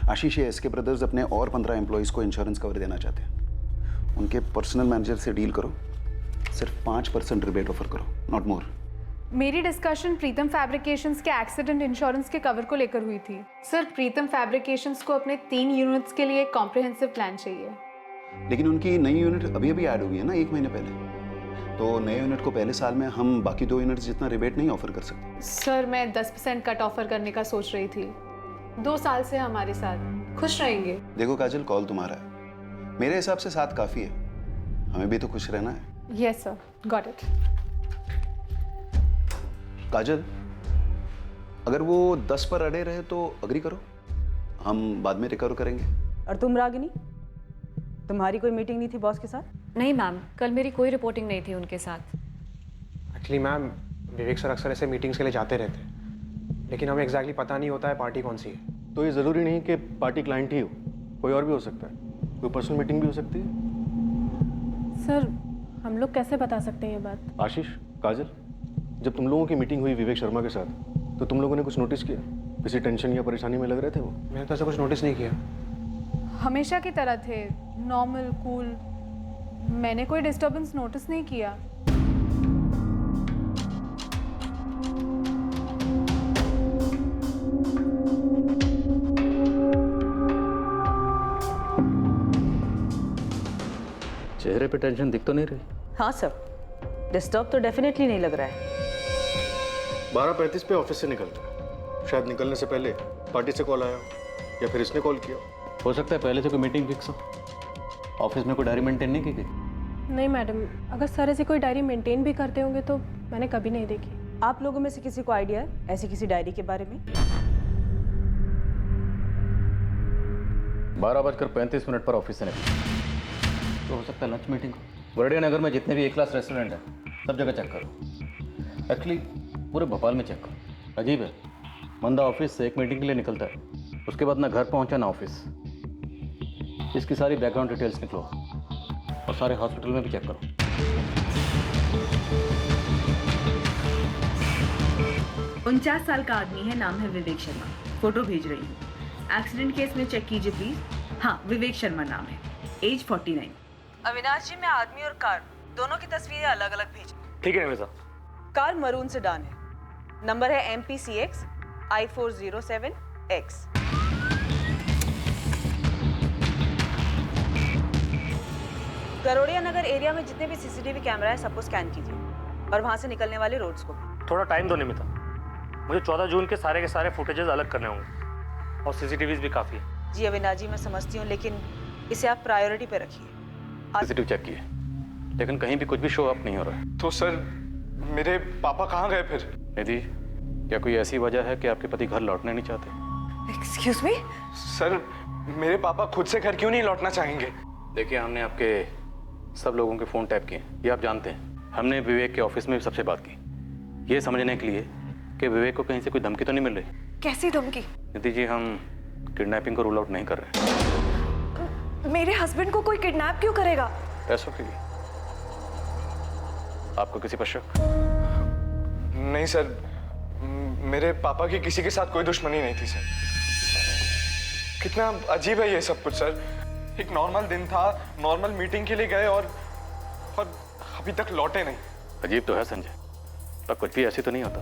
आशीष या SK brothers अपने और 15 एम्प्लॉयज़ को इंश्योरेंस कवर देना चाहते हैं। उनके पर्सनल मैनेजर से डील करो, सिर्फ 5% रिबेट ऑफर करो, नॉट मोर। मेरी डिस्कशन प्रीतम फैब्रिकेशंस के एक्सीडेंट इंश्योरेंस के कवर को लेकर हुई थी। सर, प्रीतम फैब्रिकेशंस को अपने 3 यूनिट्स के लिए एक कॉम्प्रिहेंसिव प्लान चाहिए। लेकिन उनकी नई यूनिट अभी अभी ऐड हुई है ना, 1 महीने पहले। तो नए यूनिट को पहले साल में हम बाकी 2 यूनिट्स जितना रिबेट नहीं ऑफर कर सकते। सर, मैं 10% कट ऑफर करने का सोच रही थी। 2 साल से हमारे साथ खुश रहेंगे। देखो काजल, कॉल तुम्हारा है, मेरे हिसाब से 7 काफ़ी है, हमें भी तो खुश रहना है। Yes sir, got it. Kajal, अगर वो 10 पर अड़े रहे तो अग्री करो, हम बाद में रिकवर करेंगे। और तुम रागिनी, तुम्हारी कोई मीटिंग नहीं थी बॉस के साथ? नहीं मैम, कल मेरी कोई रिपोर्टिंग नहीं थी उनके साथ। एक्चुअली मैम, विवेक सर अक्सर ऐसे मीटिंग्स के लिए जाते रहते हैं, लेकिन हमें एग्जैक्टली पता नहीं होता है पार्टी कौन सी है। तो ये ज़रूरी नहीं कि पार्टी क्लाइंट ही हो, कोई और भी हो सकता है, कोई पर्सनल मीटिंग भी हो सकती है। सर, हम लोग कैसे बता सकते हैं ये बात? आशीष, काजल, जब तुम लोगों की मीटिंग हुई विवेक शर्मा के साथ, तो तुम लोगों ने कुछ नोटिस किया? किसी टेंशन या परेशानी में लग रहे थे वो? मैंने तो ऐसा कुछ नोटिस नहीं किया। हमेशा की तरह थे, नॉर्मल, कूल। मैंने कोई डिस्टर्बेंस नोटिस नहीं किया। चेहरे पे टेंशन दिख तो नहीं रही? हाँ सर, डिस्टर्ब तो डेफिनेटली नहीं लग रहा है। 12:35 पे ऑफिस से निकलता है, शायद निकलने से पहले पार्टी से कॉल आया या फिर इसने कॉल किया। हो सकता है पहले से कोई मीटिंग फिक्स हो, ऑफिस में कोई डायरी मेंटेन नहीं की गई। नहीं मैडम, अगर सर ऐसी कोई डायरी मेंटेन भी करते होंगे तो मैंने कभी नहीं देखी। आप लोगों में से किसी को आइडिया है ऐसी किसी डायरी के बारे में? 12:35 पर ऑफिस से निकला तो हो सकता है लंच मीटिंग हो। वर्डिया नगर में जितने भी A-क्लास रेस्टोरेंट हैं सब जगह चेक करो। एक्चुअली पूरे भोपाल में चेक करो। अजीब है, बंदा ऑफिस से एक मीटिंग के लिए निकलता है, उसके बाद ना घर पहुंचा ना ऑफिस। इसकी सारी बैकग्राउंड डिटेल्स निकलो और सारे हॉस्पिटल में भी चेक करो। उनचास साल का आदमी है, नाम है विवेक शर्मा। फोटो भेज रही हूँ, एक्सीडेंट केस में चेक कीजिए प्लीज। हाँ, विवेक शर्मा नाम है, एज 49। अविनाश जी, मैं आदमी और कार दोनों की तस्वीरें अलग अलग भेज। ठीक है निमिषा। कार मरून सेडान है, नंबर है MPCX I407X। करोड़िया नगर एरिया में जितने भी CCTV कैमरा है सबको स्कैन कीजिए और वहां से निकलने वाले रोड्स को भी। थोड़ा टाइम दो निमिता, मुझे 14 जून के सारे फुटेजेस अलग करने होंगे और CCTVs भी काफ़ी है। जी अविनाश जी, मैं समझती हूँ, लेकिन इसे आप प्रायोरिटी पे रखिए। CCTV चेक किए लेकिन कहीं भी कुछ भी शो अप नहीं हो रहा है। तो सर, मेरे पापा कहाँ गए फिर? निधि, क्या कोई ऐसी वजह है कि आपके पति घर लौटना नहीं चाहते? एक्सक्यूज मी सर, मेरे पापा खुद से घर क्यों नहीं लौटना चाहेंगे? देखिए, हमने आपके सब लोगों के फ़ोन टैप किए, ये आप जानते हैं। हमने विवेक के ऑफिस में भी सबसे बात की, ये समझने के लिए कि विवेक को कहीं से कोई धमकी तो नहीं मिल रही। कैसी धमकी? निधि जी, हम किडनैपिंग को रूल आउट नहीं कर रहे। मेरे हस्बैंड को कोई किडनैप क्यों करेगा? पैसों के लिए। आपको किसी पर शक? नहीं सर, मेरे पापा की किसी के साथ कोई दुश्मनी नहीं थी सर। कितना अजीब है ये सब कुछ सर। एक नॉर्मल दिन था, नॉर्मल मीटिंग के लिए गए और अभी तक लौटे नहीं। अजीब तो है संजय, पर कुछ भी ऐसे तो नहीं होता,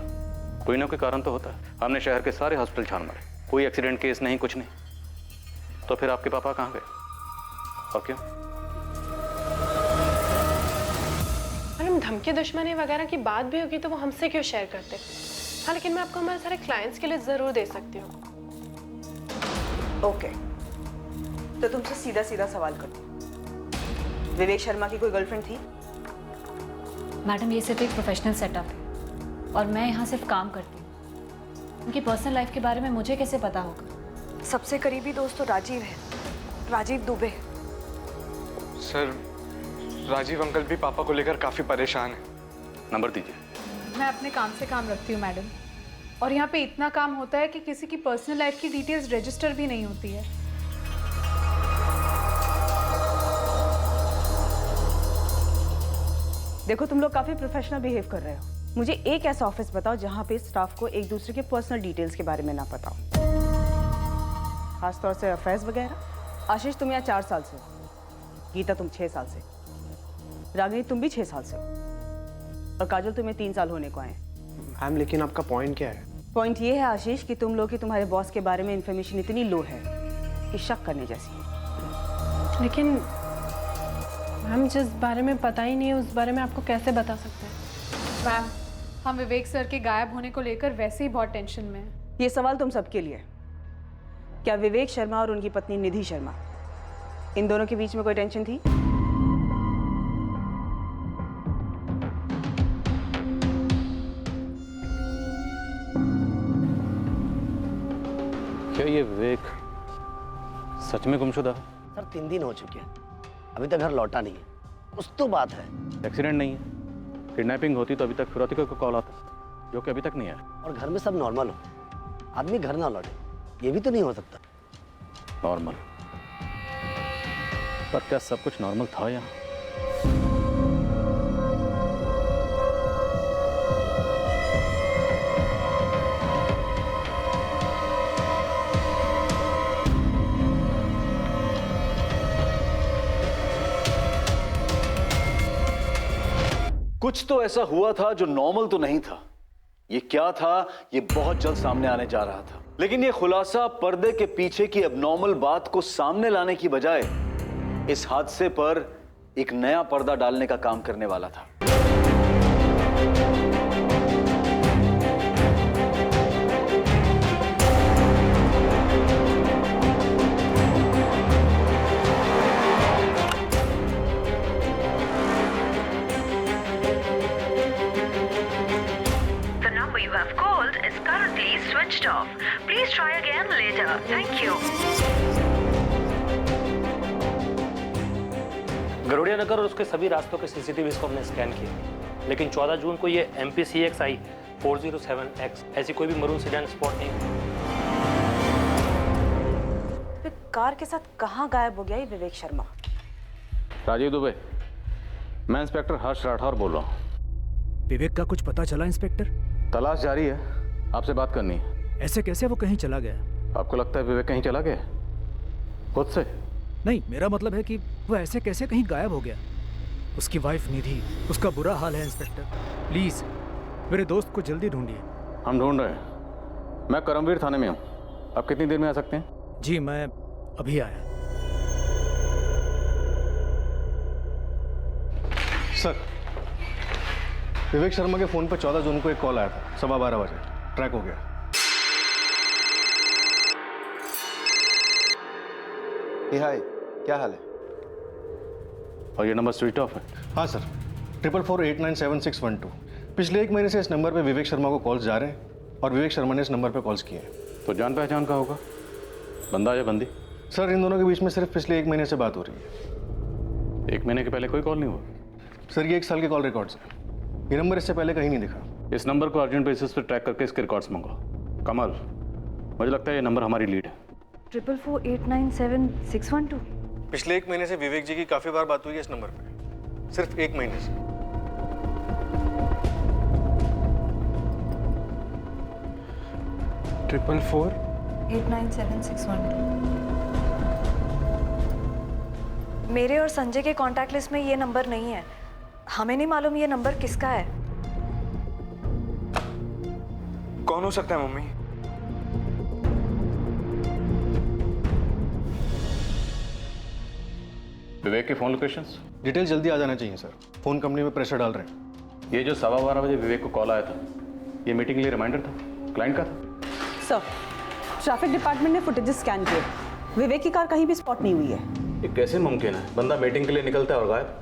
कोई ना कोई कारण तो होता है। हमने शहर के सारे हॉस्पिटल छान मारे, कोई एक्सीडेंट केस नहीं, कुछ नहीं। तो फिर आपके पापा कहाँ गए और क्यों? मैडम, धमकी दुश्मनी वगैरह की बात भी होगी तो वो हमसे क्यों शेयर करते? हाँ, लेकिन मैं आपको हमारे सारे क्लाइंट्स के लिए ज़रूर दे सकती हूँ। ओके, तो तुमसे सीधा सीधा सवाल करती हूँ, विवेक शर्मा की कोई गर्लफ्रेंड थी? मैडम, ये सिर्फ एक प्रोफेशनल सेटअप है और मैं यहाँ सिर्फ काम करती हूँ। उनकी पर्सनल लाइफ के बारे में मुझे कैसे पता होगा? सबसे करीबी दोस्त तो राजीव है, राजीव दुबे। सर, राजीव अंकल भी पापा को लेकर काफी परेशान है। नंबर दीजिए। मैं अपने काम से काम रखती हूँ मैडम, और यहाँ पे इतना काम होता है कि किसी की पर्सनल लाइफ की डिटेल्स रजिस्टर भी नहीं होती है। देखो, तुम लोग काफी प्रोफेशनल बिहेव कर रहे हो। मुझे एक ऐसा ऑफिस बताओ जहाँ पे स्टाफ को एक दूसरे के पर्सनल डिटेल्स के बारे में ना पता हो। खासतौर से अफेयर्स वगैरह? आशीष तुम यहाँ 4 साल से हो, गीता तुम 6 साल से, रागिनी तुम भी 6 साल से हो, और काजल तुम्हें 3 साल होने को आए हैं। मैम लेकिन आपका पॉइंट क्या है? पॉइंट ये है आशीष कि तुम लोग की तुम्हारे बॉस के बारे में इंफॉर्मेशन इतनी लो है कि शक करने जैसी है। लेकिन मैम जिस बारे में पता ही नहीं है उस बारे में आपको कैसे बता सकते हैं? मैम, हम विवेक सर के गायब होने को लेकर वैसे ही बहुत टेंशन में हैं। ये सवाल तुम सबके लिए। क्या विवेक शर्मा और उनकी पत्नी निधि शर्मा, इन दोनों के बीच में कोई टेंशन थी? क्या ये विवेक सच में गुमशुदा है? सर 3 दिन हो चुके हैं, अभी तक घर लौटा नहीं है। कुछ तो बात है। एक्सीडेंट नहीं है, किडनैपिंग होती तो अभी तक फिरौती को कॉल आता, जो कि अभी तक नहीं आया। और घर में सब नॉर्मल हो, आदमी घर ना लौटे, ये भी तो नहीं हो सकता। नॉर्मल? पर क्या सब कुछ नॉर्मल था यहाँ? कुछ तो ऐसा हुआ था जो नॉर्मल तो नहीं था। ये क्या था, ये बहुत जल्द सामने आने जा रहा था। लेकिन ये खुलासा पर्दे के पीछे की अबनॉर्मल बात को सामने लाने की बजाय इस हादसे पर एक नया पर्दा डालने का काम करने वाला था। Please try again later. Thank you. गरुड़िया नगर और उसके सभी रास्तों के सीसीटीवी को हमने स्कैन किए, लेकिन 14 जून को ये MPCXI 407X ऐसी कोई भी मरून सेडान स्पॉट नहीं। फिर कार के साथ कहाँ गायब हो गया ये विवेक शर्मा? राजीव दुबे, मैं इंस्पेक्टर हर्ष राठौर बोल रहा हूँ। विवेक का कुछ पता चला इंस्पेक्टर? तलाश जारी है, आपसे बात करनी है। ऐसे कैसे वो कहीं चला गया? आपको लगता है विवेक कहीं चला गया खुद से? नहीं, मेरा मतलब है कि वो ऐसे कैसे कहीं गायब हो गया। उसकी वाइफ निधि, उसका बुरा हाल है इंस्पेक्टर। प्लीज मेरे दोस्त को जल्दी ढूंढिए। हम ढूंढ रहे हैं। मैं करमवीर थाने में हूँ, आप कितनी देर में आ सकते हैं? जी मैं अभी आया। सर, विवेक शर्मा के फोन पर 14 जून को एक कॉल आया था 12:15 बजे। ट्रैक हो गया। हाय, क्या हाल है? और ये नंबर स्विच ऑफ है? हाँ सर, 4448976112। पिछले 1 महीने से इस नंबर पे विवेक शर्मा को कॉल्स जा रहे हैं और विवेक शर्मा ने इस नंबर पे कॉल्स किए हैं। तो जान पहचान का होगा, बंदा या बंदी? सर इन दोनों के बीच में सिर्फ पिछले 1 महीने से बात हो रही है। 1 महीने के पहले कोई कॉल नहीं हुआ? सर ये 1 साल के कॉल रिकॉर्ड्स हैं। ये नंबर इससे पहले कहीं नहीं दिखा। इस नंबर को अर्जेंट बेसिस पर ट्रैक करके इसके रिकॉर्ड्स मंगाओ। कमल, मुझे लगता है ये नंबर हमारी लीड है। 4448976112। पिछले 1 महीने से विवेक जी की काफी बार बात हुई है इस नंबर पे, सिर्फ 1 महीने से। ट्रिपल 4 8976112। मेरे और संजय के कांटेक्ट लिस्ट में ये नंबर नहीं है। हमें नहीं मालूम ये नंबर किसका है। कौन हो सकता है मम्मी? विवेक के फोन लोकेशंस? डिटेल जल्दी आ जाना चाहिए सर, फोन कंपनी में प्रेशर डाल रहे हैं। ये जो 12:15 बजे विवेक को कॉल आया था, ये मीटिंग के लिए रिमाइंडर था, क्लाइंट का था? सर, ट्रैफिक डिपार्टमेंट ने फुटेजेस स्कैन किए, विवेक की कार कहीं भी स्पॉट नहीं हुई है। ये कैसे मुमकिन है? बंदा मीटिंग के लिए निकलता है और गायब।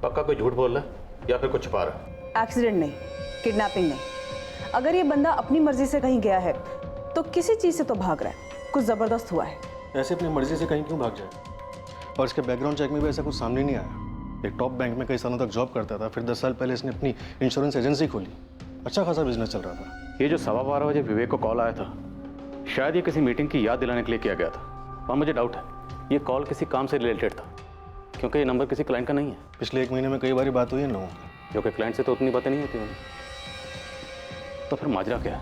पक्का कोई झूठ बोल रहा है या फिर कुछ छुपा रहा है? एक्सीडेंट नहीं, किडनैपिंग नहीं। अगर ये बंदा अपनी मर्जी से कहीं गया है तो किसी चीज से तो भाग रहा है, कुछ जबरदस्त हुआ है। ऐसे अपनी मर्जी से कहीं क्यों भाग जाए? और इसके बैकग्राउंड चेक में भी ऐसा कुछ सामने नहीं आया। एक टॉप बैंक में कई सालों तक जॉब करता था, फिर 10 साल पहले इसने अपनी इंश्योरेंस एजेंसी खोली, अच्छा खासा बिजनेस चल रहा था। ये जो 12:15 बजे विवेक को कॉल आया था, शायद ये किसी मीटिंग की याद दिलाने के लिए किया गया था। और मुझे डाउट है ये कॉल किसी काम से रिलेटेड था, क्योंकि ये नंबर किसी क्लाइंट का नहीं है। पिछले 1 महीने में कई बार बात हुई है लोगों की, जो कि क्लाइंट से तो उतनी बातें नहीं होती होंगी। तो फिर माजरा क्या है?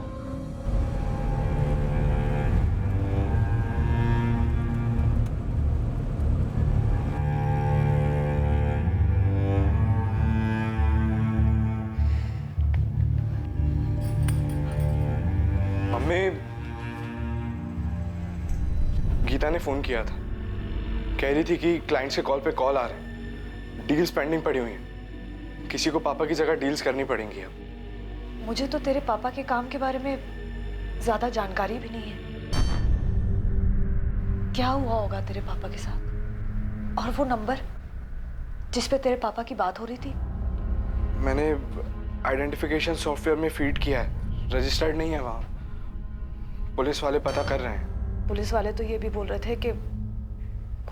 गीता ने फ़ोन किया था, कह रही थी कि क्लाइंट से कॉल पे कॉल आ रहे हैं, डील्स पेंडिंग पड़ी हुई हैं, किसी को पापा की जगह डील्स करनी पड़ेंगी अब। मुझे तो तेरे पापा के काम के बारे में ज्यादा जानकारी भी नहीं है। क्या हुआ होगा तेरे पापा के साथ? और वो नंबर जिस पे तेरे पापा की बात हो रही थी? मैंने आइडेंटिफिकेशन सॉफ्टवेयर में फीड किया है, रजिस्टर्ड नहीं है वहाँ। पुलिस वाले पता कर रहे हैं। पुलिस वाले तो ये भी बोल रहे थे कि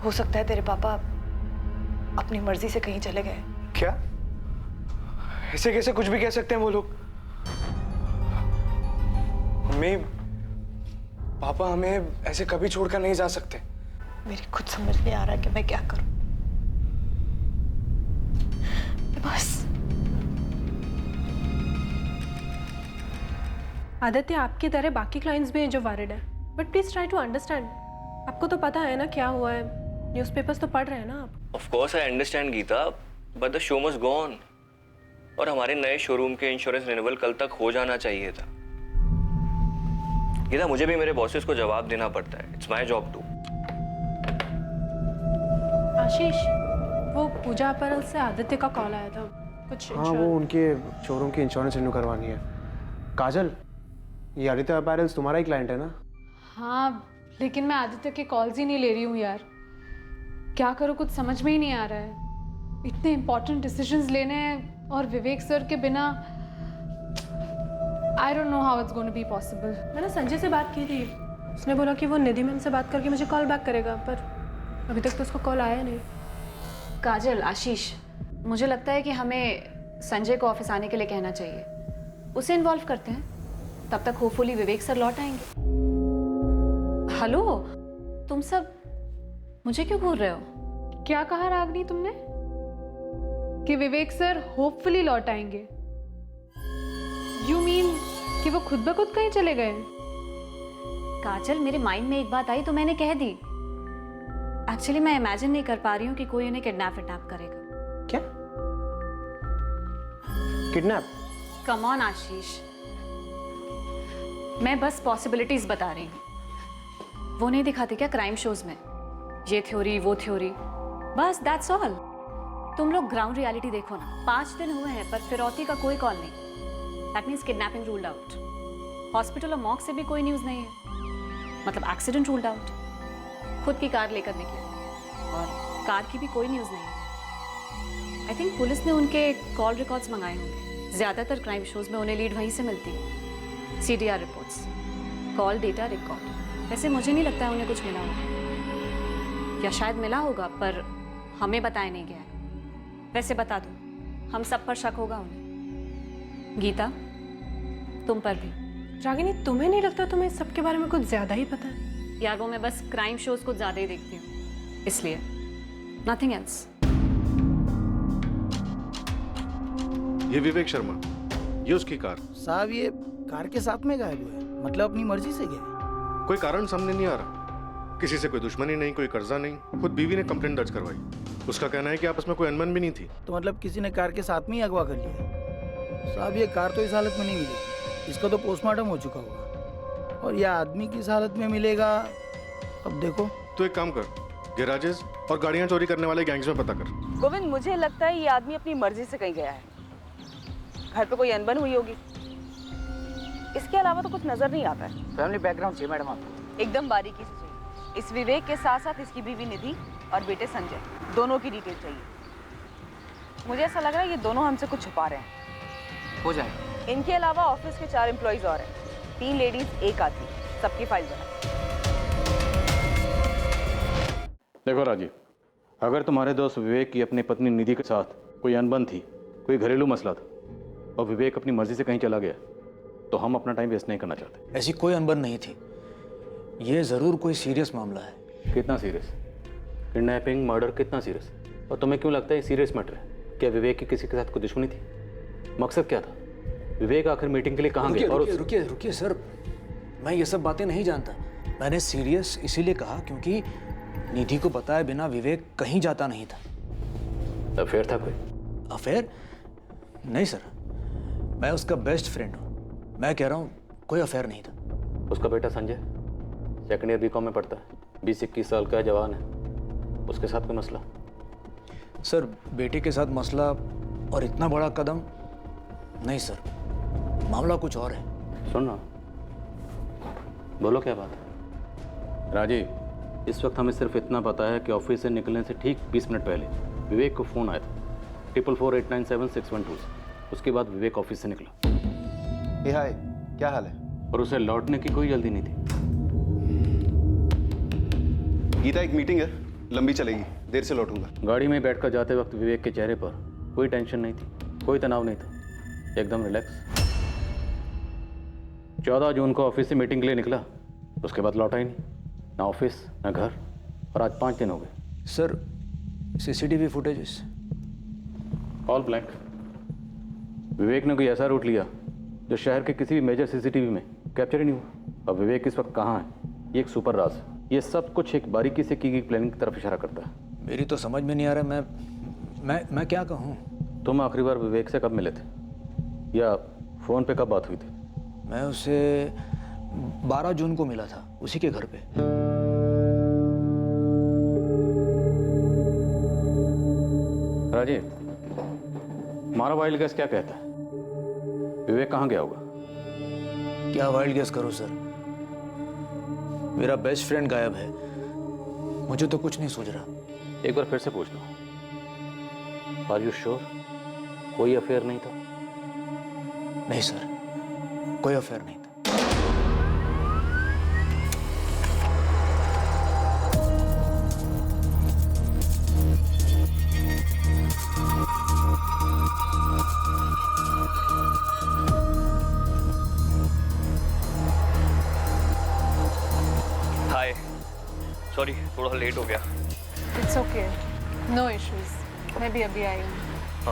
हो सकता है तेरे पापा अपनी मर्जी से कहीं चले गए। क्या? ऐसे कैसे कुछ भी कह सकते हैं वो लोग? मम्मी, पापा हमें ऐसे कभी छोड़कर नहीं जा सकते। मेरी खुद समझ नहीं आ रहा कि मैं क्या करूं। बस आदित्य, आपकी तरह बाकी क्लाइंट्स भी हैं जो वरिड है, but please try to understand. आपको तो पता है ना क्या हुआ है, न्यूज़पेपर्स तो पढ़ रहे हैं ना आप। Of course I understand Geeta, but the show must go on. और हमारे नए शोरूम के इंश्योरेंस रिन्यूअल कल तक हो जाना चाहिए था। गीता, मुझे भी मेरे बॉसेस को जवाब देना पड़ता है। It's my job too. Ashish, वो पूजा अपैरल से आदित्य का कॉल आया था कुछ। हाँ, वो उनके शोरूम की इंश्योरेंस रिन्यू करवानी है। काजल, ये आदित्य अपैरल्स तुम्हारा ही क्लाइंट है ना? हाँ, लेकिन मैं आदित्य के कॉल्स ही नहीं ले रही हूँ यार। क्या करूँ, कुछ समझ में ही नहीं आ रहा है। इतने इंपॉर्टेंट डिसीजंस लेने हैं और विवेक सर के बिना I don't know how it's going to be possible. मैंने संजय से बात की थी, उसने बोला कि वो निधि मैम से बात करके मुझे कॉल बैक करेगा, पर अभी तक तो उसका कॉल आया नहीं। काजल, आशीष, मुझे लगता है कि हमें संजय को ऑफिस आने के लिए कहना चाहिए। उसे इन्वॉल्व करते हैं, तब तक होपफुली विवेक सर लौट आएंगे। हेलो, तुम सब मुझे क्यों घूर रहे हो? क्या कहा रागनी तुमने? कि विवेक सर होपफुली लौट आएंगे? यू मीन कि वो खुद ब खुद कहीं चले गए? काजल, मेरे माइंड में एक बात आई तो मैंने कह दी। एक्चुअली मैं इमेजिन नहीं कर पा रही हूँ कि कोई उन्हें किडनैप करेगा। क्या? किडनैप? कम ऑन आशीष, मैं बस पॉसिबिलिटीज बता रही हूँ। वो नहीं दिखाते क्या क्राइम शोज में, ये थ्योरी वो थ्योरी, बस दैट्स ऑल। तुम लोग ग्राउंड रियलिटी देखो ना। 5 दिन हुए हैं पर फिरौती का कोई कॉल नहीं। That means kidnapping ruled out. Hospital और मॉर्ग से भी कोई न्यूज़ नहीं है, मतलब एक्सीडेंट रूल्ड आउट। खुद की कार लेकर निकले और कार की भी कोई न्यूज़ नहीं है। आई थिंक पुलिस ने उनके कॉल रिकॉर्ड्स मंगाए होंगे। ज़्यादातर क्राइम शोज में उन्हें लीड वहीं से मिलती है। CDR reports, call data record. वैसे मुझे नहीं लगता है उन्हें कुछ मिला होगा, या शायद मिला होगा पर हमें बताया नहीं गया है। वैसे बता दो, हम सब पर शक होगा उन्हें। गीता, तुम पर भी। रागिनी, तुम्हें नहीं लगता तुम्हें इस सब के बारे में कुछ ज्यादा ही पता है? यार, वो मैं बस क्राइम शोज कुछ ज्यादा ही देखती हूँ, इसलिए, नथिंग एल्स। ये विवेक शर्मा, ये उसकी कार। साहब, ये कार के साथ में गायब हुए, मतलब अपनी मर्जी से गए? कोई कारण सामने नहीं आ रहा। किसी से कोई दुश्मनी नहीं, कोई कर्जा नहीं। खुद बीवी ने कंप्लेंट दर्ज करवाई। उसका कहना है कि आपस में कोई अनबन भी नहीं थी। तो मतलब किसी ने कार के साथ में ही अगवा कर लिया? साहब, ये कार तो इस हालत में नहीं मिलेगी, इसका तो पोस्टमार्टम हो चुका होगा। और यह आदमी किस हालत में मिलेगा, अब देखो। तो एक काम कर, गैराजेस और गाड़ियां चोरी करने वाले गैंग्स में पता कर। गोविंद, मुझे लगता है ये आदमी अपनी मर्जी से कहीं गया है। घर पे कोई अनबन हुई होगी, इसके अलावा तो कुछ नजर नहीं आता है। फैमिली बैकग्राउंड चाहिए मैडम आपको? एकदम बारीकी से चाहिए। इस विवेक के साथ साथ इसकी बीवी निधि और बेटे संजय, दोनों की डिटेल चाहिए। मुझे ऐसा लग रहा है ये दोनों हमसे कुछ छुपा रहे हैं। हो जाएगा। इनके अलावा ऑफिस के 4 एम्प्लॉइज और हैं, 3 लेडीज 1 आदमी, सबकी फाइल बना। देखो राजीव, अगर तुम्हारे दोस्त विवेक की अपनी पत्नी निधि के साथ कोई अनबन थी, कोई घरेलू मसला था, और विवेक अपनी मर्जी से कहीं चला गया, तो हम अपना टाइम वेस्ट नहीं करना चाहते। ऐसी कोई अनबन नहीं थी। ये ज़रूर कोई सीरियस मामला है। कितना सीरियस? किडनैपिंग, मर्डर, कितना सीरियस? और तुम्हें क्यों लगता है ये सीरियस मैटर है? क्या विवेक की किसी के साथ कोई दुश्मनी थी? मकसद क्या था? विवेक आखिर मीटिंग के लिए कहाँ गया? रुकिए सर, मैं ये सब बातें नहीं जानता। मैंने सीरियस इसीलिए कहा क्योंकि निधि को बताए बिना विवेक कहीं जाता नहीं था। अफेयर था कोई? अफेयर? नहीं सर, मैं उसका बेस्ट फ्रेंड हूँ। मैं कह रहा हूँ कोई अफेयर नहीं था। उसका बेटा संजय सेकंड ईयर BCom में पढ़ता है। 20-21 साल का जवान है, उसके साथ कोई मसला? सर बेटे के साथ मसला और इतना बड़ा कदम नहीं सर, मामला कुछ और है। सुन ना, बोलो क्या बात है? राजीव, इस वक्त हमें सिर्फ इतना पता है कि ऑफिस से निकलने से ठीक 20 मिनट पहले विवेक को फ़ोन आया था 4448976112 से। उसके बाद विवेक ऑफिस से निकला। हे हाय, क्या हाल है? और उसे लौटने की कोई जल्दी नहीं थी। गीता, एक मीटिंग है, लंबी चलेगी, देर से लौटूंगा। गाड़ी में बैठकर जाते वक्त विवेक के चेहरे पर कोई टेंशन नहीं थी, कोई तनाव नहीं था, एकदम रिलैक्स। 14 जून को ऑफिस से मीटिंग के लिए निकला, उसके बाद लौटा ही नहीं, ना ऑफिस ना घर, और आज 5 दिन हो गए। Sir CCTV footages all blank. Vivek ने कोई ऐसा रूट लिया जो शहर के किसी भी मेजर सीसीटीवी में कैप्चर ही नहीं हुआ। अब विवेक इस वक्त कहाँ है, ये एक सुपर राज है। ये सब कुछ एक बारीकी से की गई प्लानिंग की तरफ इशारा करता है। मेरी तो समझ में नहीं आ रहा, मैं क्या कहूँ। तुम आखिरी बार विवेक से कब मिले थे, या फ़ोन पे कब बात हुई थी? मैं उसे 12 जून को मिला था, उसी के घर पे। राजीव, हमारा वाइल्ड गैस क्या कहता है, विवेक कहाँ गया होगा? क्या वाइल्ड गेस करो सर, मेरा बेस्ट फ्रेंड गायब है, मुझे तो कुछ नहीं सूझ रहा। एक बार फिर से पूछ लो, आर यू श्योर कोई अफेयर नहीं था? नहीं सर, कोई अफेयर नहीं था। हाय, सॉरी थोड़ा लेट हो गया। इट्स ओके, नो इश्यूज, मैं भी अभी आई हूँ।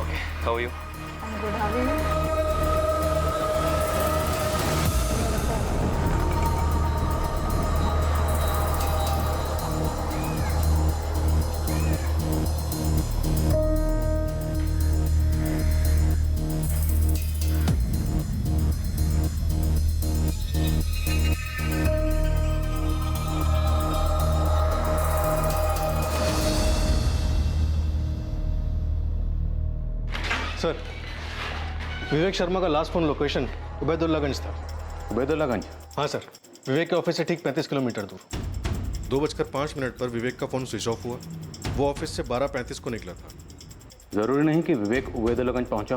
Okay, how are you? I am good, how are you? Sir, Vivek Sharma का लास्ट फोन लोकेशन उबैदुल्लागंज था। उबैदुल्लागंज? हाँ सर, विवेक के ऑफिस से ठीक 35 किलोमीटर दूर। 2:05 पर विवेक का फोन स्विच ऑफ हुआ। वो ऑफिस से 12:35 को निकला था। ज़रूरी नहीं कि विवेक उबैदुल्लागंज पहुंचा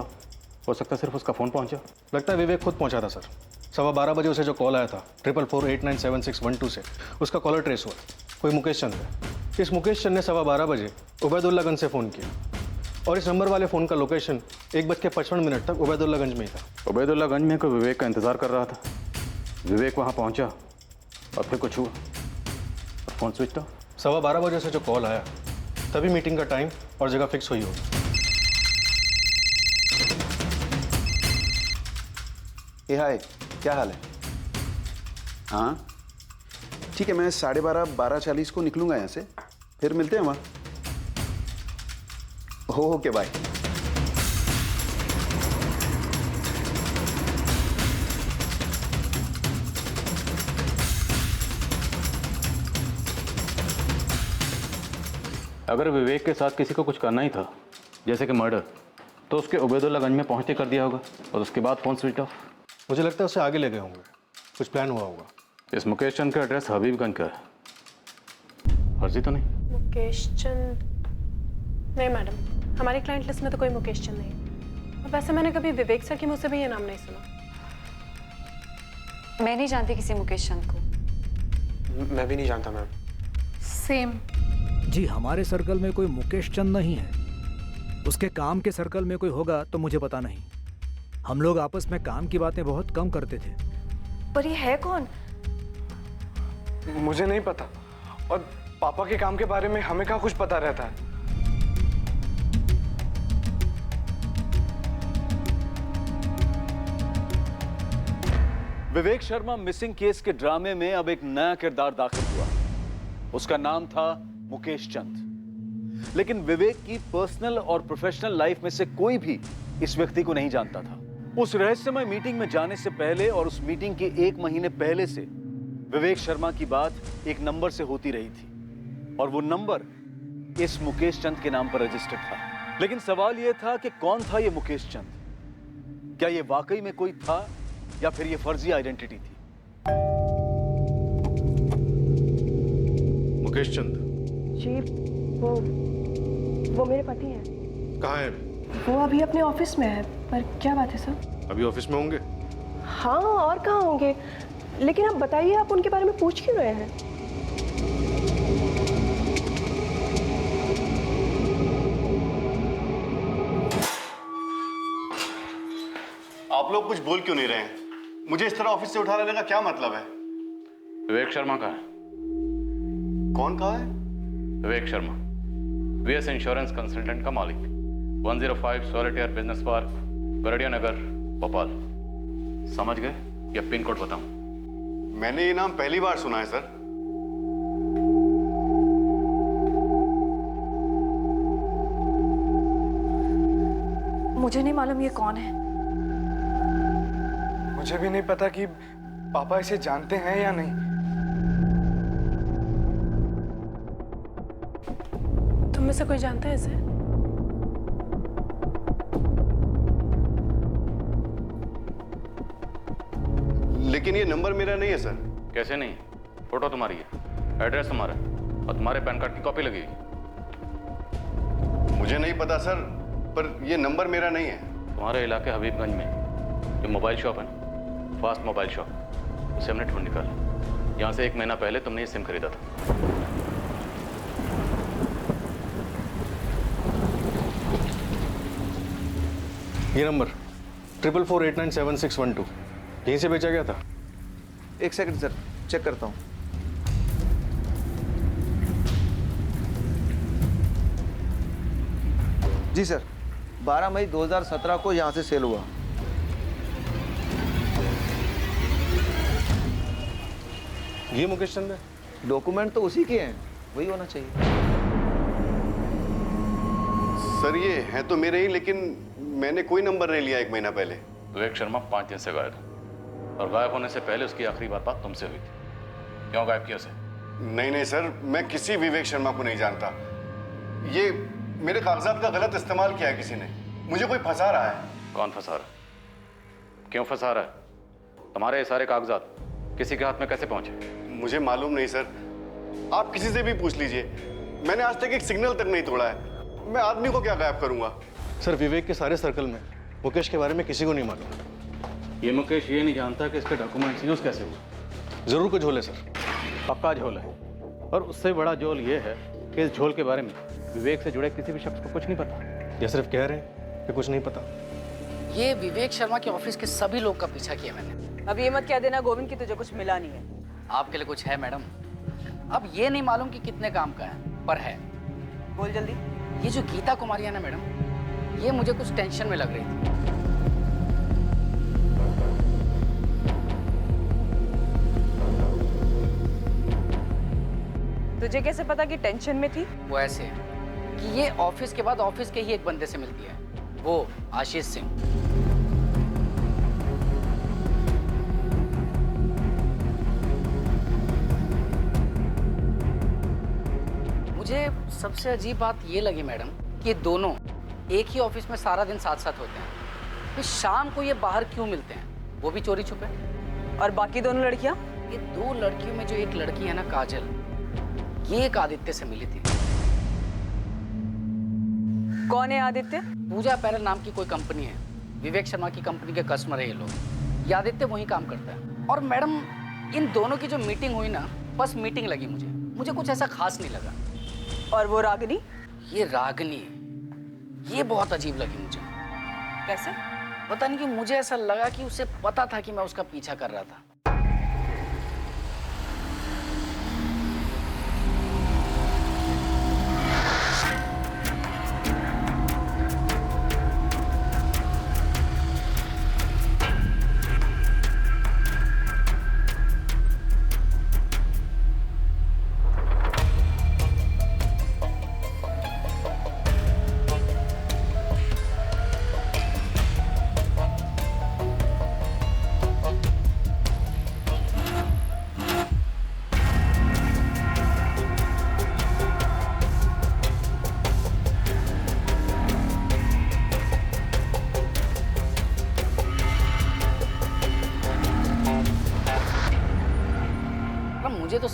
हो सकता है सिर्फ उसका फ़ोन पहुंचा। लगता है विवेक खुद पहुंचा था सर। 12:15 बजे उसे जो कॉल आया था 4448976112 से, उसका कॉलर ट्रेस हुआ, कोई मुकेश चंद है। इस मुकेश चंद ने 12:15 बजे उबैदुल्लागंज से फ़ोन किया और इस नंबर वाले फ़ोन का लोकेशन 1:55 तक उबैदुल्लागंज में ही था। उबैदुल्लागंज में कोई विवेक का इंतज़ार कर रहा था, विवेक वहाँ पहुँचा और फिर कुछ हुआ, फ़ोन स्विच ऑफ। 12:15 बजे से जो कॉल आया तभी मीटिंग का टाइम और जगह फिक्स हुई होगी। हे हाय, क्या हाल है? हाँ ठीक है, मैं 12:30 12:40 को निकलूंगा यहाँ से, फिर मिलते हैं वहाँ। Okay bye. अगर विवेक के साथ किसी को कुछ करना ही था, जैसे कि मर्डर, तो उसके उबैदुल्लागंज में पहुंचते कर दिया होगा और उसके बाद फ़ोन स्विच ऑफ। मुझे लगता है उसे आगे ले गए होंगे, कुछ प्लान हुआ होगा। इस मुकेश चंद का एड्रेस हबीबगंज का है, फर्जी तो नहीं? मुकेश चंद? नहीं मैडम, हमारी क्लाइंट लिस्ट में तो कोई मुकेश चंद नहीं। और वैसे मैंने कभी विवेक सर के मुँह से भी ये नाम नहीं सुना। मैं नहीं जानती किसी मुकेश चंद को। मैं भी नहीं जानता मैम। सेम। जी, हमारे सर्कल में कोई मुकेश चंद नहीं है। उसके काम के सर्कल में कोई होगा तो मुझे पता नहीं। हम लोग आपस में काम की बातें बहुत कम करते थे। पर ये है कौन? मुझे नहीं पता, और पापा के काम के बारे में हमें क्या कुछ पता रहता है। विवेक शर्मा मिसिंग केस के ड्रामे में अब एक नया किरदार दाखिल हुआ। उसका नाम था मुकेश चंद। लेकिन विवेक की पर्सनल और प्रोफेशनल लाइफ में से कोई भी इस व्यक्ति को नहीं जानता था। उस रहस्यमय मीटिंग में जाने से पहले और उस मीटिंग के 1 महीने पहले से विवेक शर्मा की बात एक नंबर से होती रही थी और वो नंबर इस मुकेश चंद के नाम पर रजिस्टर्ड था। लेकिन सवाल यह था कि कौन था ये मुकेश चंद? क्या ये वाकई में कोई था या फिर ये फर्जी आइडेंटिटी थी? मुकेश चंद जी वो मेरे पति हैं। कहाँ है? वो अभी अपने ऑफिस में है। पर क्या बात है सर? अभी ऑफिस में होंगे? हाँ, और कहाँ होंगे? लेकिन आप बताइए, आप उनके बारे में पूछ क्यों रहे हैं? आप लोग कुछ बोल क्यों नहीं रहे हैं? मुझे इस तरह ऑफिस से उठा लेने का क्या मतलब है? विवेक शर्मा का है। कौन कहा है? Vivek Sharma, VS insurance consultant का मालिक, 105 सॉलिटेयर बिजनेस पार्क, गरडिया नगर, भोपाल। समझ गए या पिन कोड बताऊं? मैंने ये नाम पहली बार सुना है सर। मुझे नहीं मालूम ये कौन है। मुझे भी नहीं पता कि पापा इसे जानते हैं या नहीं। तुम में से कोई जानता है इसे? लेकिन ये नंबर मेरा नहीं है सर। कैसे नहीं? फोटो तुम्हारी है, एड्रेस तुम्हारा है और तुम्हारे पैन कार्ड की कॉपी लगी हुई। मुझे नहीं पता सर, पर ये नंबर मेरा नहीं है। तुम्हारे इलाके हबीबगंज में जो मोबाइल शॉप है ना, फास्ट मोबाइल शॉप, उसे हमने ढूंढ निकाला। यहाँ से 1 महीना पहले तुमने ये सिम खरीदा था। ये नंबर 4448976112 यहीं से बेचा गया था। एक सेकंड सर, चेक करता हूँ। जी सर, 12 मई 2017 को यहाँ से सेल हुआ। ये मुकेश चंद है? डॉक्यूमेंट तो उसी के हैं, वही होना चाहिए। सर ये है तो मेरे ही, लेकिन मैंने कोई नंबर नहीं लिया 1 महीना पहले। विवेक शर्मा 5 दिन से गायब है और गायब होने से पहले उसकी आखिरी बात तुमसे हुई थी। क्यों गायब किया उसे? नहीं सर, मैं किसी विवेक शर्मा को नहीं जानता। ये मेरे कागजात का गलत इस्तेमाल किया है किसी ने। मुझे कोई फंसा रहा है। कौन फंसा रहा है? क्यों फंसा रहा है? तुम्हारे सारे कागजात किसी के हाथ में कैसे पहुंचे? मुझे मालूम नहीं सर, आप किसी से भी पूछ लीजिए। मैंने आज तक एक सिग्नल तक नहीं तोड़ा है। मैं आदमी को क्या गायब करूंगा? सर विवेक के सारे सर्कल में मुकेश के बारे में किसी को नहीं मालूम। ये मुकेश ये नहीं जानता कि इसके डॉक्यूमेंट्स यूज कैसे हुए। जरूर कुछ झोल है सर। पक्का झोल है और उससे बड़ा झोल ये है कि इस झोल के बारे में विवेक से जुड़े किसी भी शख्स को कुछ नहीं पता। या सिर्फ कह रहे हैं कि कुछ नहीं पता। ये विवेक शर्मा के ऑफिस के सभी लोग का पीछा किया मैंने। अब ये मत कह देना गोविंद की तुझे कुछ मिला नहीं है। आपके लिए कुछ है मैडम? अब ये नहीं मालूम कि कितने काम का है, पर है। बोल जल्दी। ये जो गीता कुमारी है ना मैडम, ये मुझे कुछ टेंशन में लग रही थी। तुझे कैसे पता कि टेंशन में थी? वो ऐसे कि ये ऑफिस के बाद ऑफिस के ही एक बंदे से मिलती है, वो आशीष सिंह। मुझे सबसे अजीब बात ये लगी मैडम कि ये दोनों एक ही ऑफिस में सारा दिन साथ साथ होते हैं, फिर शाम को ये बाहर क्यों मिलते हैं, वो भी चोरी छुपे? और बाकी दोनों लड़कियां? ये 2 लड़कियों में जो एक लड़की है ना काजल, ये एक आदित्य से मिली थी। कौन है आदित्य? पूजा पैरल नाम की कोई कंपनी है, विवेक शर्मा की कंपनी के कस्टमर है ये लोग। ये आदित्य वहीं काम करता है। और मैडम इन दोनों की जो मीटिंग हुई ना, बस मीटिंग लगी मुझे कुछ ऐसा खास नहीं लगा। और वो रागिनी? ये रागिनी, ये बहुत अजीब लगी मुझे। कैसे? पता नहीं कि मुझे ऐसा लगा कि उसे पता था कि मैं उसका पीछा कर रहा था।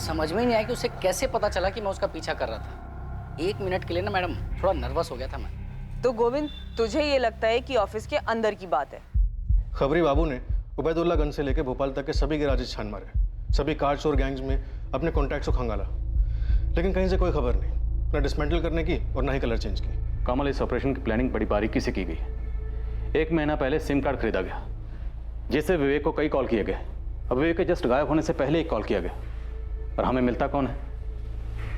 समझ में ही नहीं आया कि उसे कैसे पता चला कि मैं उसका पीछा कर रहा था। 1 मिनट के लिए ना मैडम थोड़ा नर्वस हो गया था मैं। तो गोविंद, तुझे ये लगता है कि ऑफिस के अंदर की बात है? खबरी बाबू ने उबैदुल्लागंज से लेकर भोपाल तक के सभी गैराजेस छान मारे, सभी कार चोर गैंग्स में अपने कॉन्टैक्ट्स को खंगाला, लेकिन कहीं से कोई खबर नहीं, ना डिसमेंटल करने की और ना ही कलर चेंज की। कमल, इस ऑपरेशन की प्लानिंग बड़ी बारीकी से की गई। 1 महीना पहले सिम कार्ड खरीदा गया, जिससे विवेक को कई कॉल किए गए। अब विवेक के जस्ट गायब होने से पहले एक कॉल किया गया, और हमें मिलता कौन है?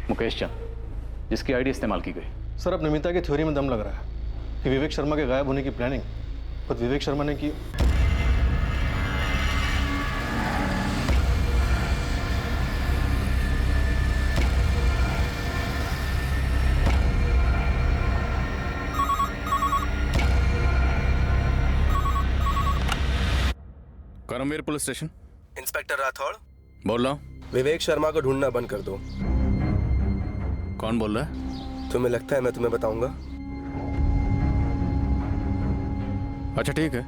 मुकेश चंद, जिसकी आईडी इस्तेमाल की गई। सर, अब नमिता की थ्योरी में दम लग रहा है कि विवेक शर्मा के गायब होने की प्लानिंग खुद विवेक शर्मा ने की। Karamveer police station. Inspector Rathore बोल रहा हूँ। विवेक शर्मा को ढूंढना बंद कर दो। कौन बोल रहा है? तुम्हें लगता है मैं तुम्हें बताऊंगा? अच्छा ठीक है,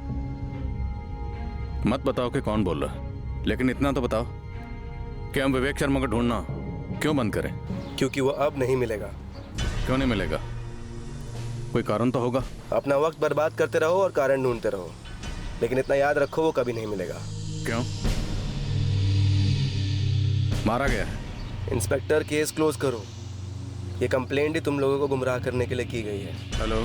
मत बताओ कि कौन बोल रहा है, लेकिन इतना तो बताओ कि हम विवेक शर्मा को ढूंढना क्यों बंद करें? क्योंकि वो अब नहीं मिलेगा। क्यों नहीं मिलेगा? कोई कारण तो होगा। अपना वक्त बर्बाद करते रहो और कारण ढूंढते रहो, लेकिन इतना याद रखो वो कभी नहीं मिलेगा। क्यों? मारा गया है? इंस्पेक्टर, केस क्लोज करो। ये कंप्लेंट ही तुम लोगों को गुमराह करने के लिए की गई है। हेलो,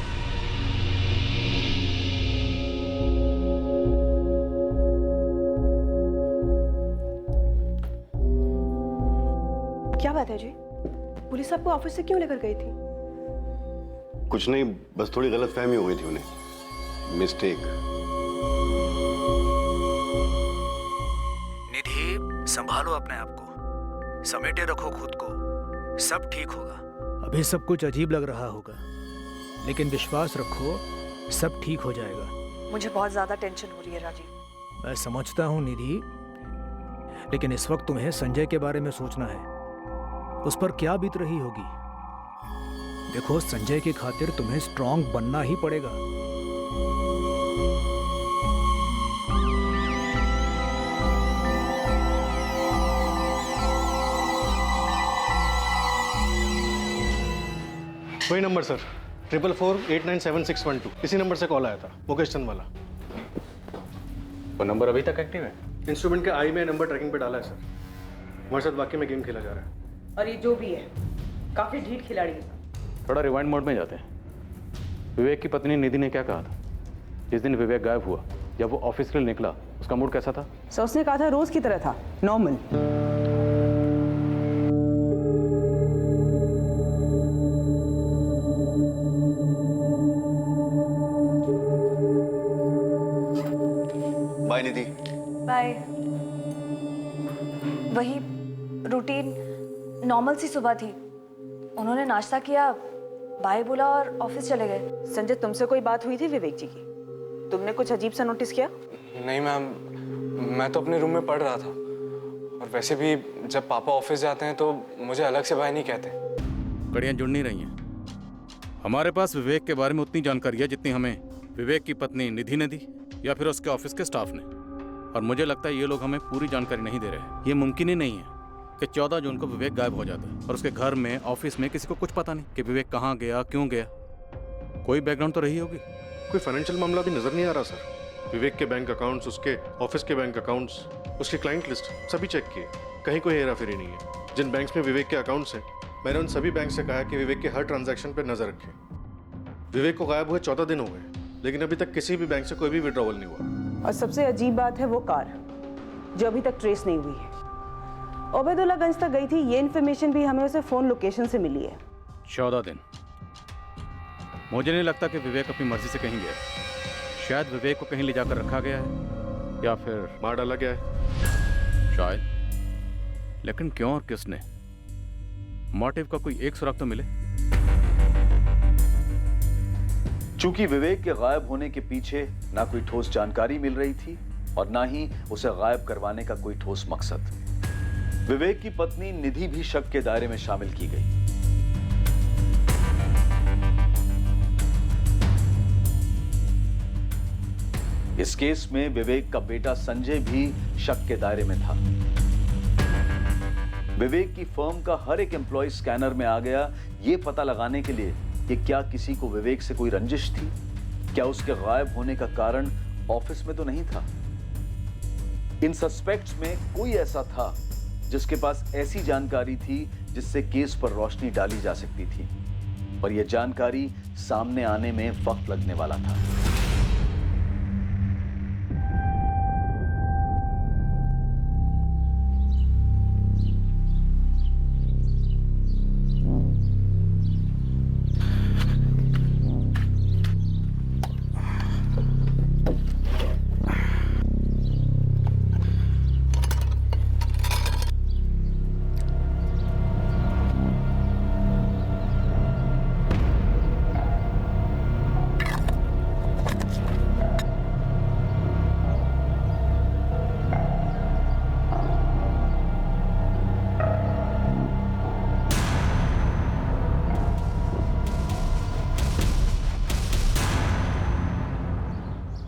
क्या बात है जी? पुलिस आपको ऑफिस से क्यों लेकर गई थी? कुछ नहीं, बस थोड़ी गलतफहमी हो गई थी उन्हें। मिस्टेक। निधि, संभालो अपने आप को, समेटे रखो खुद को, सब ठीक होगा। अभी सब कुछ अजीब लग रहा होगा, लेकिन विश्वास रखो, सब ठीक हो जाएगा। मुझे बहुत ज्यादा टेंशन हो रही है राजीव। मैं समझता हूँ निधि, लेकिन इस वक्त तुम्हें संजय के बारे में सोचना है। उस पर क्या बीत रही होगी। देखो, संजय की खातिर तुम्हें स्ट्रांग बनना ही पड़ेगा। वही नंबर सर, 444897612, इसी नंबर से कॉल आया था, मुकेश चंद वाला। वो नंबर अभी तक एक्टिव है? इंस्ट्रूमेंट के आई में नंबर ट्रैकिंग पे डाला है सर। हमारे साथ वाकई में गेम खेला जा रहा है। और ये जो भी है, काफी ढीठ खिलाड़ी है। थोड़ा रिवाइंड मोड में जाते हैं। विवेक की पत्नी निधि ने क्या कहा था जिस दिन विवेक गायब हुआ? जब वो ऑफिस के लिए निकला, उसका मूड कैसा था? सर, उसने कहा था रोज की तरह था, नॉर्मल। बाय निधि। बाय। वही रूटीन नॉर्मल सी सुबह थी। उन्होंने नाश्ता किया, बाय बोला और ऑफिस चले गए। संजय, तुमसे कोई बात हुई थी विवेक जी की? तुमने कुछ अजीब सा नोटिस किया? नहीं मैम, मैं तो अपने रूम में पढ़ रहा था, और वैसे भी जब पापा ऑफिस जाते हैं तो मुझे अलग से बाय नहीं कहते। कड़ियाँ जुड़ नहीं रही हैं। हमारे पास विवेक के बारे में उतनी जानकारी है जितनी हमें विवेक की पत्नी निधि ने दी या फिर उसके ऑफिस के स्टाफ ने, और मुझे लगता है ये लोग हमें पूरी जानकारी नहीं दे रहे। ये मुमकिन ही नहीं है कि 14 जून को विवेक गायब हो जाता है और उसके घर में, ऑफिस में किसी को कुछ पता नहीं कि विवेक कहाँ गया, क्यों गया। कोई बैकग्राउंड तो रही होगी। कोई फाइनेंशियल मामला भी नजर नहीं आ रहा सर। विवेक के बैंक अकाउंट्स, उसके ऑफिस के बैंक अकाउंट्स, उसकी क्लाइंट लिस्ट सभी चेक किए, कहीं कोई हेराफेरी नहीं है। जिन बैंक्स में विवेक के अकाउंट्स हैं, मैंने उन सभी बैंक से कहा है कि विवेक के हर ट्रांजैक्शन पर नजर रखें। विवेक को गायब हुए 14 दिन हो गए, लेकिन अभी तक किसी भी बैंक से कोई भी विड्रॉवल नहीं हुआ। और सबसे अजीब बात है वो कार, जो अभी तक ट्रेस नहीं हुई है। उबैदुल्लागंज तक गई थी, ये इन्फॉर्मेशन भी हमें उसे फोन लोकेशन से मिली है। 14 दिन। मुझे नहीं लगता कि विवेक अपनी मर्जी से कहीं गया। शायद विवेक को कहीं ले जाकर रखा गया है या फिर मार डाला गया है शायद। लेकिन क्यों और किसने? मोटिव का कोई एक सुराग तो मिले। चूंकि विवेक के गायब होने के पीछे ना कोई ठोस जानकारी मिल रही थी और ना ही उसे गायब करवाने का कोई ठोस मकसद, विवेक की पत्नी निधि भी शक के दायरे में शामिल की गई। इस केस में विवेक का बेटा संजय भी शक के दायरे में था। विवेक की फर्म का हर एक एम्प्लॉय स्कैनर में आ गया, ये पता लगाने के लिए कि क्या किसी को विवेक से कोई रंजिश थी, क्या उसके गायब होने का कारण ऑफिस में तो नहीं था। इन सस्पेक्ट्स में कोई ऐसा था जिसके पास ऐसी जानकारी थी जिससे केस पर रोशनी डाली जा सकती थी, पर यह जानकारी सामने आने में वक्त लगने वाला था।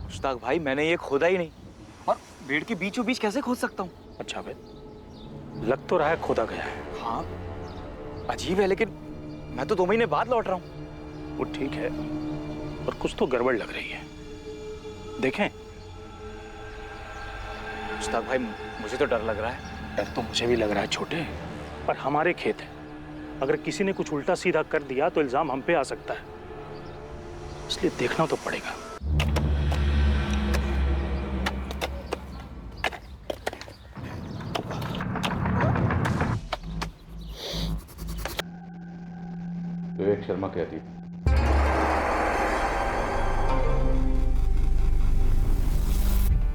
मुश्ताक भाई, मैंने ये खोदा ही नहीं, और पेड़ के बीचों बीच कैसे खोद सकता हूँ? अच्छा बे, लग तो रहा है खोदा गया है। हाँ, अजीब है, लेकिन मैं तो 2 महीने बाद लौट रहा हूँ। वो ठीक है, पर कुछ तो गड़बड़ लग रही है। देखें? मुश्ताक भाई, मुझे तो डर लग रहा है। डर तो मुझे भी लग रहा है छोटे, पर हमारे खेत है। अगर किसी ने कुछ उल्टा सीधा कर दिया तो इल्जाम हम पे आ सकता है, इसलिए देखना तो पड़ेगा। विवेक शर्मा कहती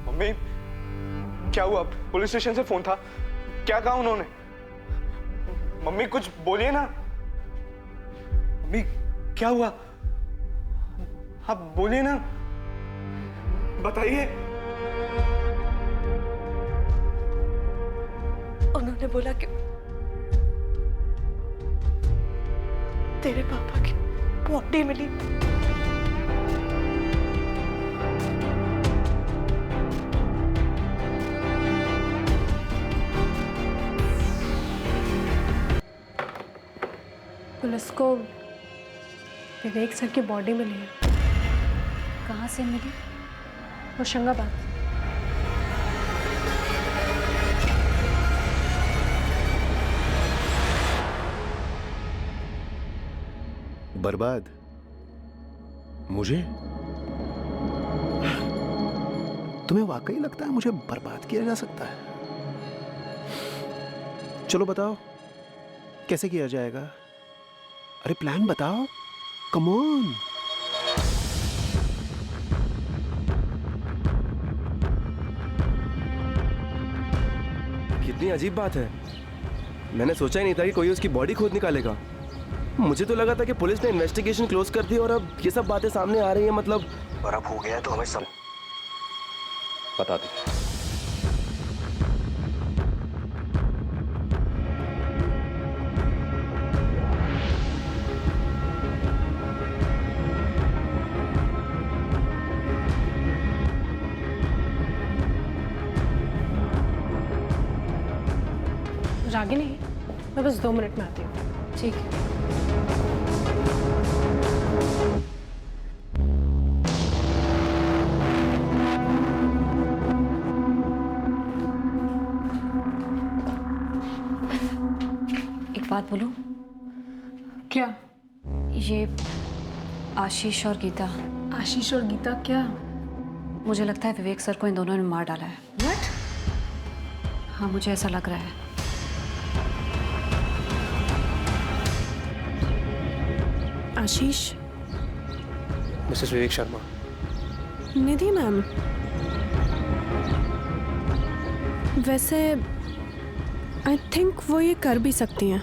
मम्मी, क्या हुआ? पुलिस स्टेशन से फोन था, क्या कहा उन्होंने? मम्मी कुछ बोलिए ना। मम्मी क्या हुआ? आप बोलिए ना, बताइए। उन्होंने बोला कि तेरे पापा की बॉडी मिली। पुलिस को विवेक सर की बॉडी मिली है। कहाँ से मिली? होशंगाबाद। बर्बाद? मुझे? तुम्हें वाकई लगता है मुझे बर्बाद किया जा सकता है? चलो बताओ कैसे किया जाएगा? अरे प्लान बताओ, कम ऑन। कितनी अजीब बात है, मैंने सोचा ही नहीं था कि कोई उसकी बॉडी खोद निकालेगा। मुझे तो लगा था कि पुलिस ने इन्वेस्टिगेशन क्लोज कर दी और अब ये सब बातें सामने आ रही हैं, मतलब और अब हो गया है तो हमें सब बता दे। रागिनी, मैं बस 2 मिनट में आती हूँ। ठीक है। एक बात बोलूं? क्या? ये आशीष और गीता। आशीष और गीता क्या? मुझे लगता है विवेक सर को इन दोनों ने मार डाला है। What? हाँ, मुझे ऐसा लग रहा है। आशीष? मिसेस विवेक शर्मा। निधि मैम, वैसे आई थिंक वो ये कर भी सकती हैं,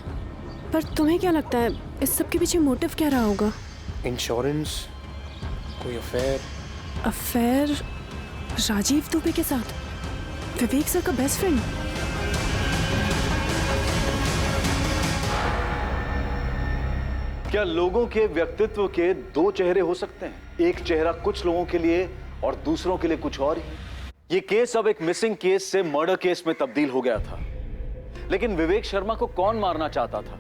पर तुम्हें क्या लगता है इस सब के पीछे मोटिव क्या रहा होगा? इंश्योरेंस, कोई अफेयर? अफेयर राजीव दुबे के साथ? विवेक सर का बेस्ट फ्रेंड? क्या लोगों के व्यक्तित्व के 2 चेहरे हो सकते हैं? एक चेहरा कुछ लोगों के लिए और दूसरों के लिए कुछ और ही। ये केस अब एक मिसिंग केस से मर्डर केस में तब्दील हो गया था। लेकिन विवेक शर्मा को कौन मारना चाहता था,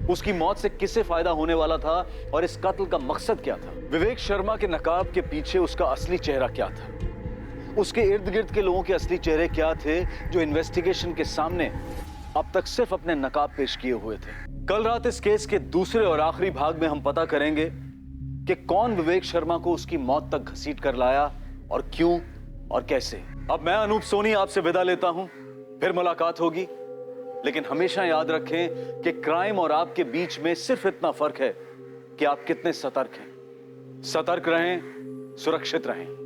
उसकी मौत से किससे फायदा होने वाला था और इस कत्ल का मकसद क्या था? विवेक शर्मा के नकाब के पीछे उसका असली चेहरा क्या था? उसके इर्द गिर्द के लोगों के असली चेहरे क्या थे जो इन्वेस्टिगेशन के सामने अब तक सिर्फ अपने नकाब पेश किए हुए थे? कल रात इस केस के दूसरे और आखिरी भाग में हम पता करेंगे कि कौन विवेक शर्मा को उसकी मौत तक घसीट कर लाया और क्यों और कैसे। अब मैं अनूप सोनी आपसे विदा लेता हूं, फिर मुलाकात होगी, लेकिन हमेशा याद रखें कि क्राइम और आपके बीच में सिर्फ इतना फर्क है कि आप कितने सतर्क हैं। सतर्क रहें, सुरक्षित रहें।